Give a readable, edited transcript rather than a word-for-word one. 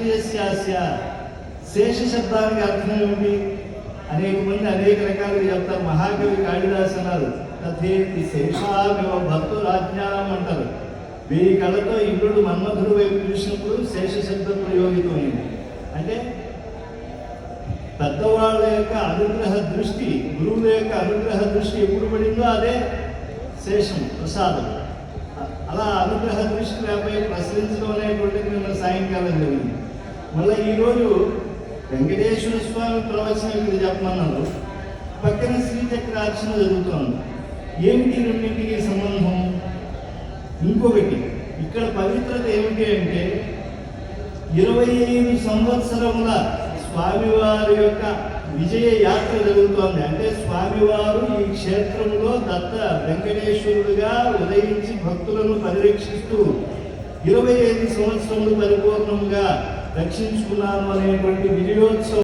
శేషస్యాస్య. శేష శబ్దానికి అర్థం ఏమిటి? అనేక మంది అనేక రకాలుగా చెప్తారు. మహాకవి కాళిదాస్ అన్నారు, తథేతి శేషామివ భక్తురాజ్ఞానం అంటారు. 1000 కళ్ళతో ఇంద్రుడు మన్మధుడు వైపు చూసినప్పుడు శేష శబ్దం ప్రయోగితమైంది. అంటే పెద్దవాళ్ళ యొక్క అనుగ్రహ దృష్టి, గురువుల యొక్క అనుగ్రహ దృష్టి ఎప్పుడు పడిందో అదే శేషం, ప్రసాదం. అలా అనుగ్రహ దృష్టిపై ప్రసరించడం అనేటువంటిది నిన్న సాయంకాలం జరిగింది. మళ్ళీ ఈరోజు వెంకటేశ్వర స్వామి ప్రవచనం ఇక్కడ చెప్పమన్నారు, పక్కన శ్రీచక్రార్చన జరుగుతోంది. ఏమిటి రెండింటికి సంబంధం? ఇంకొకటి ఇక్కడ పవిత్రత ఏమిటి అంటే 25 సంవత్సరముల స్వామివారి యొక్క విజయ యాత్ర జరుగుతోంది. అంటే స్వామివారు ఈ క్షేత్రంలో దత్త వెంకటేశ్వరుడుగా ఉదయించి భక్తులను పరిరక్షిస్తూ 25 సంవత్సరములు పరిపూర్ణంగా రక్షించుకున్నాను అనేటువంటి విజయోత్సవం